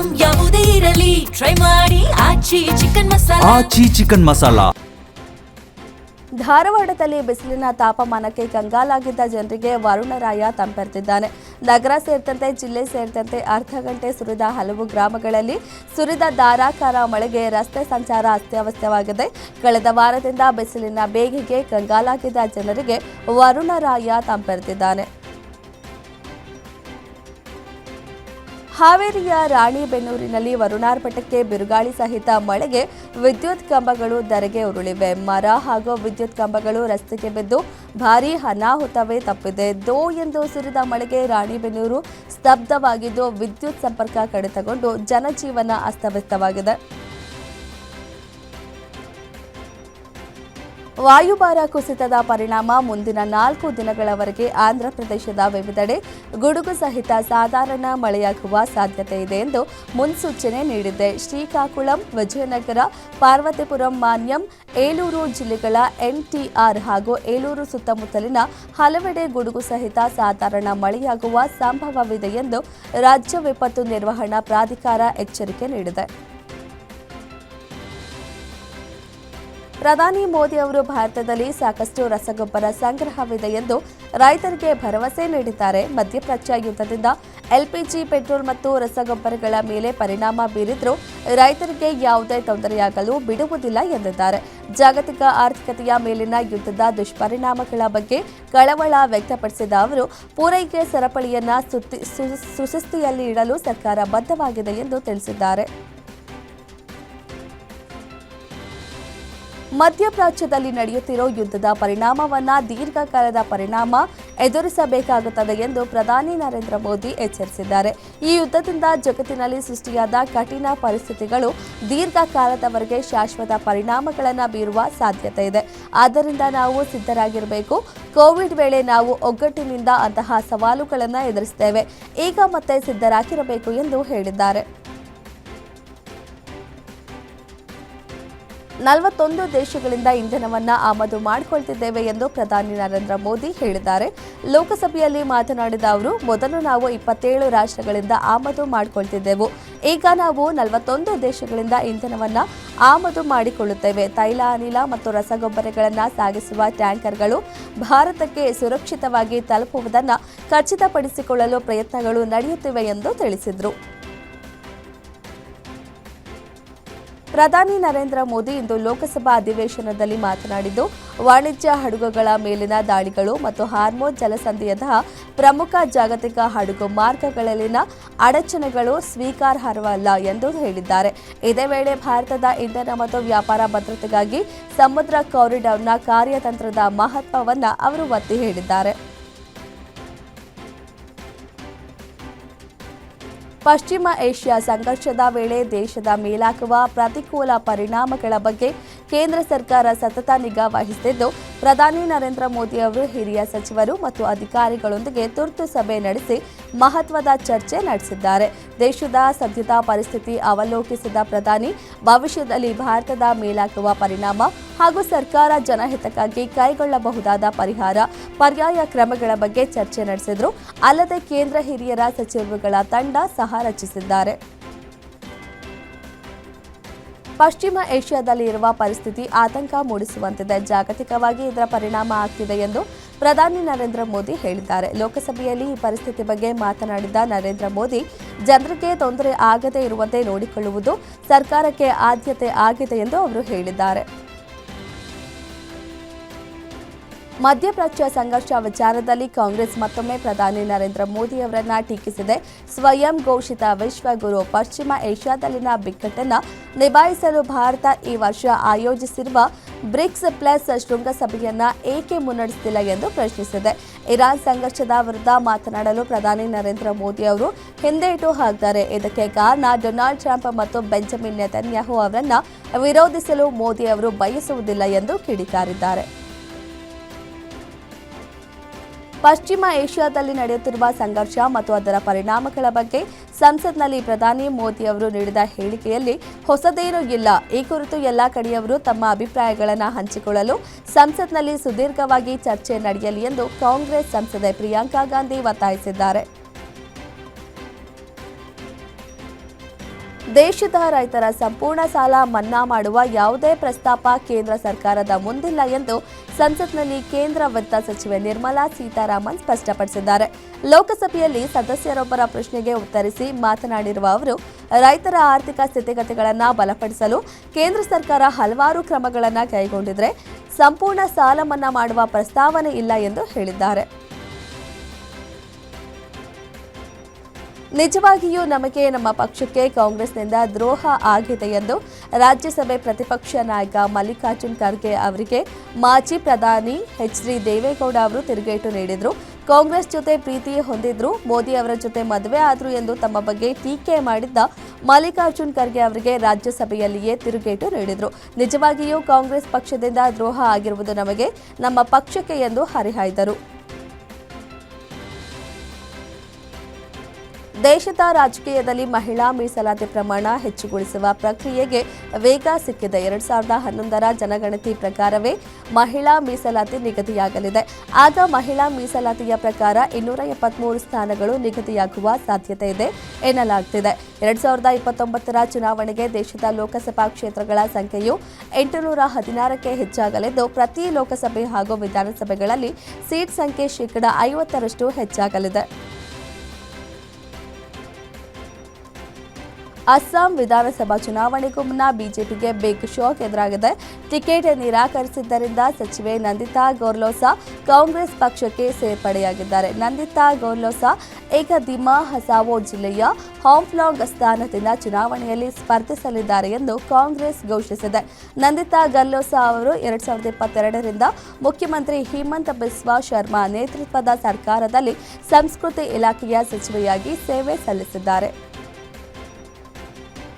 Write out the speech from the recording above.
Item ಯಾವುದೇ ಇರಲಿ try ಮಾಡಿ ಆಚಿ ಚಿಕನ್ ಮಸಾಲಾ. ಧಾರವಾಡದಲ್ಲಿ ಬಿಸಿಲಿನ ತಾಪಮಾನಕ್ಕೆ ಕಂಗಾಲಾಗಿದ್ದ ಜನರಿಗೆ ವರುಣರಾಯ ತಂಪೆರೆದಿದ್ದಾನೆ. ನಗರ ಸೇರಿದಂತೆ ಜಿಲ್ಲೆ ಸೇರಿದಂತೆ ಅರ್ಧ ಗಂಟೆ ಸುರಿದ ಹಲವು ಗ್ರಾಮಗಳಲ್ಲಿ ಸುರಿದ ಧಾರಾಕಾರ ಮಳೆಗೆ ರಸ್ತೆ ಸಂಚಾರ ಅಸ್ತವ್ಯಸ್ತವಾಗಿದೆ. ಕಳೆದ ವಾರದಿಂದ ಬಿಸಿಲಿನ ಬೇಗೆಗೆ ಕಂಗಾಲಾಗಿದ್ದ ಜನರಿಗೆ ವರುಣರಾಯ ತಂಪೆರೆದಿದ್ದಾನೆ. ಹಾವೇರಿಯ ರಾಣಿಬೆನ್ನೂರಿನಲ್ಲಿ ವರುಣಾರ್ಭಟಕ್ಕೆ ಬಿರುಗಾಳಿ ಸಹಿತ ಮಳೆಗೆ ವಿದ್ಯುತ್ ಕಂಬಗಳು ಧರೆಗೆ ಉರುಳಿವೆ. ಮರ ಹಾಗೂ ವಿದ್ಯುತ್ ಕಂಬಗಳು ರಸ್ತೆಗೆ ಬಿದ್ದು ಭಾರೀ ಅನಾಹುತವೇ ತಪ್ಪಿದೆ. ದೋ ಎಂದು ಸುರಿದ ಮಳೆಗೆ ರಾಣಿಬೆನ್ನೂರು ಸ್ತಬ್ಧವಾಗಿದ್ದು ವಿದ್ಯುತ್ ಸಂಪರ್ಕ ಕಡಿತಗೊಂಡು ಜನಜೀವನ ಅಸ್ತವ್ಯಸ್ತವಾಗಿದೆ. ವಾಯುಭಾರ ಕುಸಿತದ ಪರಿಣಾಮ ಮುಂದಿನ 4 ದಿನಗಳವರೆಗೆ ಆಂಧ್ರಪ್ರದೇಶದ ವಿವಿಧೆಡೆ ಗುಡುಗು ಸಹಿತ ಸಾಧಾರಣ ಮಳೆಯಾಗುವ ಸಾಧ್ಯತೆ ಇದೆ ಎಂದು ಮುನ್ಸೂಚನೆ ನೀಡಿದೆ. ಶ್ರೀಕಾಕುಳಂ, ವಿಜಯನಗರ, ಪಾರ್ವತಿಪುರಂ, ಮಾನ್ಯಂ, ಏಲೂರು ಜಿಲ್ಲೆಗಳ ಎನ್ಟಿಆರ್ ಹಾಗೂ ಏಲೂರು ಸುತ್ತಮುತ್ತಲಿನ ಹಲವೆಡೆ ಗುಡುಗು ಸಹಿತ ಸಾಧಾರಣ ಮಳೆಯಾಗುವ ಸಂಭವವಿದೆ ಎಂದು ರಾಜ್ಯ ವಿಪತ್ತು ನಿರ್ವಹಣಾ ಪ್ರಾಧಿಕಾರ ಎಚ್ಚರಿಕೆ ನೀಡಿದೆ. ಪ್ರಧಾನಿ ಮೋದಿ ಅವರು ಭಾರತದಲ್ಲಿ ಸಾಕಷ್ಟು ರಸಗೊಬ್ಬರ ಸಂಗ್ರಹವಿದೆ ಎಂದು ರೈತರಿಗೆ ಭರವಸೆ ನೀಡಿದ್ದಾರೆ. ಮಧ್ಯಪ್ರಾಚ್ಯ ಯುದ್ಧದಿಂದ ಎಲ್ಪಿಜಿ, ಪೆಟ್ರೋಲ್ ಮತ್ತು ರಸಗೊಬ್ಬರಗಳ ಮೇಲೆ ಪರಿಣಾಮ ಬೀರಿದ್ರೂ ರೈತರಿಗೆ ಯಾವುದೇ ತೊಂದರೆಯಾಗಲು ಬಿಡುವುದಿಲ್ಲ ಎಂದಿದ್ದಾರೆ. ಜಾಗತಿಕ ಆರ್ಥಿಕತೆಯ ಮೇಲಿನ ಯುದ್ಧದ ದುಷ್ಪರಿಣಾಮಗಳ ಬಗ್ಗೆ ಕಳವಳ ವ್ಯಕ್ತಪಡಿಸಿದ ಅವರು ಪೂರೈಕೆ ಸರಪಳಿಯನ್ನು ಸುಸ್ಥಿತಿಯಲ್ಲಿ ಇಡಲು ಸರ್ಕಾರ ಬದ್ಧವಾಗಿದೆ ಎಂದು ತಿಳಿಸಿದ್ದಾರೆ. ಮಧ್ಯಪ್ರಾಚ್ಯದಲ್ಲಿ ನಡೆಯುತ್ತಿರೋ ಯುದ್ಧದ ಪರಿಣಾಮವನ್ನು ದೀರ್ಘಕಾಲದ ಪರಿಣಾಮ ಎದುರಿಸಬೇಕಾಗುತ್ತದೆ ಎಂದು ಪ್ರಧಾನಿ ನರೇಂದ್ರ ಮೋದಿ ಎಚ್ಚರಿಸಿದ್ದಾರೆ. ಈ ಯುದ್ಧದಿಂದ ಜಗತ್ತಿನಲ್ಲಿ ಸೃಷ್ಟಿಯಾದ ಕಠಿಣ ಪರಿಸ್ಥಿತಿಗಳು ದೀರ್ಘಕಾಲದವರೆಗೆ ಶಾಶ್ವತ ಪರಿಣಾಮಗಳನ್ನು ಬೀರುವ ಸಾಧ್ಯತೆ ಇದೆ. ಆದ್ದರಿಂದ ನಾವು ಸಿದ್ಧರಾಗಿರಬೇಕು. ಕೋವಿಡ್ ವೇಳೆ ನಾವು ಒಗ್ಗಟ್ಟಿನಿಂದ ಅಂತಹ ಸವಾಲುಗಳನ್ನು ಎದುರಿಸಿದ್ದೇವೆ. ಈಗ ಮತ್ತೆ ಸಿದ್ಧರಾಗಿರಬೇಕು ಎಂದು ಹೇಳಿದ್ದಾರೆ. 41 ದೇಶಗಳಿಂದ ಇಂಧನವನ್ನು ಆಮದು ಮಾಡಿಕೊಳ್ತಿದ್ದೇವೆ ಎಂದು ಪ್ರಧಾನಿ ನರೇಂದ್ರ ಮೋದಿ ಹೇಳಿದ್ದಾರೆ. ಲೋಕಸಭೆಯಲ್ಲಿ ಮಾತನಾಡಿದ ಅವರು, ಮೊದಲು ನಾವು 27 ರಾಷ್ಟ್ರಗಳಿಂದ ಆಮದು ಮಾಡಿಕೊಳ್ತಿದ್ದೆವು. ಈಗ ನಾವು 41 ದೇಶಗಳಿಂದ ಇಂಧನವನ್ನು ಆಮದು ಮಾಡಿಕೊಳ್ಳುತ್ತೇವೆ. ತೈಲ, ಅನಿಲ ಮತ್ತು ರಸಗೊಬ್ಬರಗಳನ್ನು ಸಾಗಿಸುವ ಟ್ಯಾಂಕರ್ಗಳು ಭಾರತಕ್ಕೆ ಸುರಕ್ಷಿತವಾಗಿ ತಲುಪುವುದನ್ನು ಖಚಿತಪಡಿಸಿಕೊಳ್ಳಲು ಪ್ರಯತ್ನಗಳು ನಡೆಯುತ್ತಿವೆ ಎಂದು ತಿಳಿಸಿದರು. ಪ್ರಧಾನಿ ನರೇಂದ್ರ ಮೋದಿ ಇಂದು ಲೋಕಸಭಾ ಅಧಿವೇಶನದಲ್ಲಿ ಮಾತನಾಡಿದ್ದು, ವಾಣಿಜ್ಯ ಹಡಗುಗಳ ಮೇಲಿನ ದಾಳಿಗಳು ಮತ್ತು ಹಾರ್ಮೋನ್ ಜಲಸಂಧಿಯಂತಹ ಪ್ರಮುಖ ಜಾಗತಿಕ ಹಡಗು ಮಾರ್ಗಗಳಲ್ಲಿನ ಅಡಚಣೆಗಳು ಸ್ವೀಕಾರಾರ್ಹವಲ್ಲ ಎಂದು ಹೇಳಿದ್ದಾರೆ. ಇದೇ ವೇಳೆ ಭಾರತದ ಇಂಧನ ಮತ್ತು ವ್ಯಾಪಾರ ಭದ್ರತೆಗಾಗಿ ಸಮುದ್ರ ಕಾರಿಡಾರ್ನ ಕಾರ್ಯತಂತ್ರದ ಮಹತ್ವವನ್ನು ಅವರು ಒತ್ತಿ ಹೇಳಿದ್ದಾರೆ. ಪಶ್ಚಿಮ ಏಷ್ಯಾ ಸಂಘರ್ಷದ ವೇಳೆ ದೇಶದ ಮೇಲಾಗುವ ಪ್ರತಿಕೂಲ ಪರಿಣಾಮಗಳ ಬಗ್ಗೆ ಕೇಂದ್ರ ಸರ್ಕಾರ ಸತತ ನಿಗಾ ವಹಿಸುತ್ತಿದ್ದು, ಪ್ರಧಾನಿ ನರೇಂದ್ರ ಮೋದಿ ಅವರು ಹಿರಿಯ ಸಚಿವರು ಮತ್ತು ಅಧಿಕಾರಿಗಳೊಂದಿಗೆ ತುರ್ತು ಸಭೆ ನಡೆಸಿ ಮಹತ್ವದ ಚರ್ಚೆ ನಡೆಸಿದ್ದಾರೆ. ದೇಶದ ಸದ್ಯದ ಪರಿಸ್ಥಿತಿ ಅವಲೋಕಿಸಿದ ಪ್ರಧಾನಿ ಭವಿಷ್ಯದಲ್ಲಿ ಭಾರತದ ಮೇಲಾಗುವ ಪರಿಣಾಮ ಹಾಗೂ ಸರ್ಕಾರ ಜನಹಿತಕ್ಕಾಗಿ ಕೈಗೊಳ್ಳಬಹುದಾದ ಪರ್ಯಾಯ ಕ್ರಮಗಳ ಬಗ್ಗೆ ಚರ್ಚೆ ನಡೆಸಿದರು. ಅಲ್ಲದೆ ಕೇಂದ್ರ ಹಿರಿಯರ ಸಚಿವರುಗಳ ತಂಡ ಸಹ ರಚಿಸಿದ್ದಾರೆ. ಪಶ್ಚಿಮ ಏಷ್ಯಾದಲ್ಲಿ ಇರುವ ಪರಿಸ್ಥಿತಿ ಆತಂಕ ಮೂಡಿಸುವಂತಿದೆ. ಜಾಗತಿಕವಾಗಿ ಇದರ ಪರಿಣಾಮ ಆಗ್ತಿದೆ ಎಂದು ಪ್ರಧಾನಿ ನರೇಂದ್ರ ಮೋದಿ ಹೇಳಿದ್ದಾರೆ. ಲೋಕಸಭೆಯಲ್ಲಿ ಈ ಪರಿಸ್ಥಿತಿ ಬಗ್ಗೆ ಮಾತನಾಡಿದ ನರೇಂದ್ರ ಮೋದಿ, ಜನರಿಗೆ ತೊಂದರೆ ಆಗದೇ ಇರುವಂತೆ ನೋಡಿಕೊಳ್ಳುವುದು ಸರ್ಕಾರಕ್ಕೆ ಆದ್ಯತೆ ಆಗಿದೆ ಎಂದು ಅವರು ಹೇಳಿದ್ದಾರೆ. ಮಧ್ಯಪ್ರಾಚ್ಯ ಸಂಘರ್ಷ ವಿಚಾರದಲ್ಲಿ ಕಾಂಗ್ರೆಸ್ ಮತ್ತೊಮ್ಮೆ ಪ್ರಧಾನಿ ನರೇಂದ್ರ ಮೋದಿ ಅವರನ್ನ ಟೀಕಿಸಿದೆ. ಸ್ವಯಂ ಘೋಷಿತ ವಿಶ್ವಗುರು ಪಶ್ಚಿಮ ಏಷ್ಯಾದಲ್ಲಿನ ಬಿಕ್ಕಟ್ಟನ್ನು ನಿಭಾಯಿಸಲು ಭಾರತ ಈ ವರ್ಷ ಆಯೋಜಿಸಿರುವ ಬ್ರಿಕ್ಸ್ ಪ್ಲಸ್ ಶೃಂಗಸಭೆಯನ್ನ ಏಕೆ ಮುನ್ನಡೆಸುತ್ತಿಲ್ಲ ಎಂದು ಪ್ರಶ್ನಿಸಿದೆ. ಇರಾನ್ ಸಂಘರ್ಷದ ವಿರುದ್ಧ ಮಾತನಾಡಲು ಪ್ರಧಾನಿ ನರೇಂದ್ರ ಮೋದಿ ಅವರು ಹಿಂದೇಟು ಹಾಕಿದ್ದಾರೆ. ಇದಕ್ಕೆ ಕಾರಣ ಡೊನಾಲ್ಡ್ ಟ್ರಂಪ್ ಮತ್ತು ಬೆಂಜಮಿನ್ ನೆತನ್ಯಾಹು ಅವರನ್ನ ವಿರೋಧಿಸಲು ಮೋದಿ ಅವರು ಬಯಸುವುದಿಲ್ಲ ಎಂದು ಕಿಡಿಕಾರಿದ್ದಾರೆ. ಪಶ್ಚಿಮ ಏಷ್ಯಾದಲ್ಲಿ ನಡೆಯುತ್ತಿರುವ ಸಂಘರ್ಷ ಮತ್ತು ಅದರ ಪರಿಣಾಮಗಳ ಬಗ್ಗೆ ಸಂಸತ್ನಲ್ಲಿ ಪ್ರಧಾನಿ ಮೋದಿ ಅವರು ನೀಡಿದ ಹೇಳಿಕೆಯಲ್ಲಿ ಹೊಸದೇನೂ ಇಲ್ಲ. ಈ ಕುರಿತು ಎಲ್ಲ ಕಡೆಯವರು ತಮ್ಮ ಅಭಿಪ್ರಾಯಗಳನ್ನು ಹಂಚಿಕೊಳ್ಳಲು ಸಂಸತ್ನಲ್ಲಿ ಸುದೀರ್ಘವಾಗಿ ಚರ್ಚೆ ನಡೆಯಲಿ ಎಂದು ಕಾಂಗ್ರೆಸ್ ಸಂಸದೆ ಪ್ರಿಯಾಂಕಾ ಗಾಂಧಿ ಒತ್ತಾಯಿಸಿದ್ದಾರೆ. ದೇಶದ ರೈತರ ಸಂಪೂರ್ಣ ಸಾಲ ಮನ್ನಾ ಮಾಡುವ ಯಾವುದೇ ಪ್ರಸ್ತಾಪ ಕೇಂದ್ರ ಸರ್ಕಾರದ ಮುಂದಿಲ್ಲ ಎಂದು ಸಂಸತ್ನಲ್ಲಿ ಕೇಂದ್ರ ವಿತ್ತ ಸಚಿವೆ ನಿರ್ಮಲಾ ಸೀತಾರಾಮನ್ ಸ್ಪಷ್ಟಪಡಿಸಿದ್ದಾರೆ. ಲೋಕಸಭೆಯಲ್ಲಿ ಸದಸ್ಯರೊಬ್ಬರ ಪ್ರಶ್ನೆಗೆ ಉತ್ತರಿಸಿ ಮಾತನಾಡಿರುವ ಅವರು, ರೈತರ ಆರ್ಥಿಕ ಸ್ಥಿತಿಗತಿಗಳನ್ನು ಬಲಪಡಿಸಲು ಕೇಂದ್ರ ಸರ್ಕಾರ ಹಲವಾರು ಕ್ರಮಗಳನ್ನು ಕೈಗೊಂಡಿದ್ರೆ ಸಂಪೂರ್ಣ ಸಾಲ ಮನ್ನಾ ಮಾಡುವ ಪ್ರಸ್ತಾವನೆ ಇಲ್ಲ ಎಂದು ಹೇಳಿದ್ದಾರೆ. ನಿಜವಾಗಿಯೂ ನಮಗೆ ನಮ್ಮ ಪಕ್ಷಕ್ಕೆ ಕಾಂಗ್ರೆಸ್ನಿಂದ ದ್ರೋಹ ಆಗಿದೆ ಎಂದು ರಾಜ್ಯಸಭೆ ಪ್ರತಿಪಕ್ಷ ನಾಯಕ ಮಲ್ಲಿಕಾರ್ಜುನ್ ಖರ್ಗೆ ಅವರಿಗೆ ಮಾಜಿ ಪ್ರಧಾನಿ ಎಚ್.ಡಿ. ದೇವೇಗೌಡ ಅವರು ತಿರುಗೇಟು ನೀಡಿದರು. ಕಾಂಗ್ರೆಸ್ ಜೊತೆ ಪ್ರೀತಿ ಹೊಂದಿದ್ರು, ಮೋದಿ ಅವರ ಜೊತೆ ಮದುವೆ ಆದ್ರು ಎಂದು ತಮ್ಮ ಬಗ್ಗೆ ಟೀಕೆ ಮಾಡಿದ್ದ ಮಲ್ಲಿಕಾರ್ಜುನ್ ಖರ್ಗೆ ಅವರಿಗೆ ರಾಜ್ಯಸಭೆಯಲ್ಲಿಯೇ ತಿರುಗೇಟು ನೀಡಿದರು. ನಿಜವಾಗಿಯೂ ಕಾಂಗ್ರೆಸ್ ಪಕ್ಷದಿಂದ ದ್ರೋಹ ಆಗಿರುವುದು ನಮಗೆ, ನಮ್ಮ ಪಕ್ಷಕ್ಕೆ ಎಂದು ಹರಿಹಾಯ್ದರು. ದೇಶದ ರಾಜಕೀಯದಲ್ಲಿ ಮಹಿಳಾ ಮೀಸಲಾತಿ ಪ್ರಮಾಣ ಹೆಚ್ಚುಗೊಳಿಸುವ ಪ್ರಕ್ರಿಯೆಗೆ ವೇಗ ಸಿಕ್ಕಿದೆ. 2011ರ ಜನಗಣತಿ ಪ್ರಕಾರವೇ ಮಹಿಳಾ ಮೀಸಲಾತಿ ನಿಗದಿಯಾಗಲಿದೆ. ಆಗ ಮಹಿಳಾ ಮೀಸಲಾತಿಯ ಪ್ರಕಾರ 273 ಸ್ಥಾನಗಳು ನಿಗದಿಯಾಗುವ ಸಾಧ್ಯತೆ ಇದೆ ಎನ್ನಲಾಗುತ್ತಿದೆ. 2029ರ ಚುನಾವಣೆಗೆ ದೇಶದ ಲೋಕಸಭಾ ಕ್ಷೇತ್ರಗಳ ಸಂಖ್ಯೆಯು 816ಕ್ಕೆ ಹೆಚ್ಚಾಗಲಿದ್ದು, ಪ್ರತಿ ಲೋಕಸಭೆ ಹಾಗೂ ವಿಧಾನಸಭೆಗಳಲ್ಲಿ ಸೀಟ್ ಸಂಖ್ಯೆ ಶೇಕಡಾ 50ರಷ್ಟು ಹೆಚ್ಚಾಗಲಿದೆ. ಅಸ್ಸಾಂ ವಿಧಾನಸಭಾ ಚುನಾವಣೆಗೂ ಮುನ್ನ ಬಿಜೆಪಿಗೆ ಬಿಗ್ ಶಾಕ್ ಎದುರಾಗಿದೆ. ಟಿಕೆಟ್ ನಿರಾಕರಿಸಿದ್ದರಿಂದ ಸಚಿವೆ ನಂದಿತಾ ಗೋರ್ಲೋಸಾ ಕಾಂಗ್ರೆಸ್ ಪಕ್ಷಕ್ಕೆ ಸೇರ್ಪಡೆಯಾಗಿದ್ದಾರೆ. ನಂದಿತಾ ಗೋರ್ಲೋಸಾ ಈಗ ದಿಮಾ ಹಸಾವೋ ಜಿಲ್ಲೆಯ ಹಾಂಫ್ಲಾಂಗ್ ಸ್ಥಾನದಿಂದ ಚುನಾವಣೆಯಲ್ಲಿ ಸ್ಪರ್ಧಿಸಲಿದ್ದಾರೆ ಎಂದು ಕಾಂಗ್ರೆಸ್ ಘೋಷಿಸಿದೆ. ನಂದಿತಾ ಗೋರ್ಲೋಸಾ ಅವರು 2022ರಿಂದ ಮುಖ್ಯಮಂತ್ರಿ ಹಿಮಂತ ಬಿಸ್ವಾ ಶರ್ಮಾ ನೇತೃತ್ವದ ಸರ್ಕಾರದಲ್ಲಿ ಸಂಸ್ಕೃತಿ ಇಲಾಖೆಯ ಸಚಿವೆಯಾಗಿ ಸೇವೆ ಸಲ್ಲಿಸಿದ್ದಾರೆ.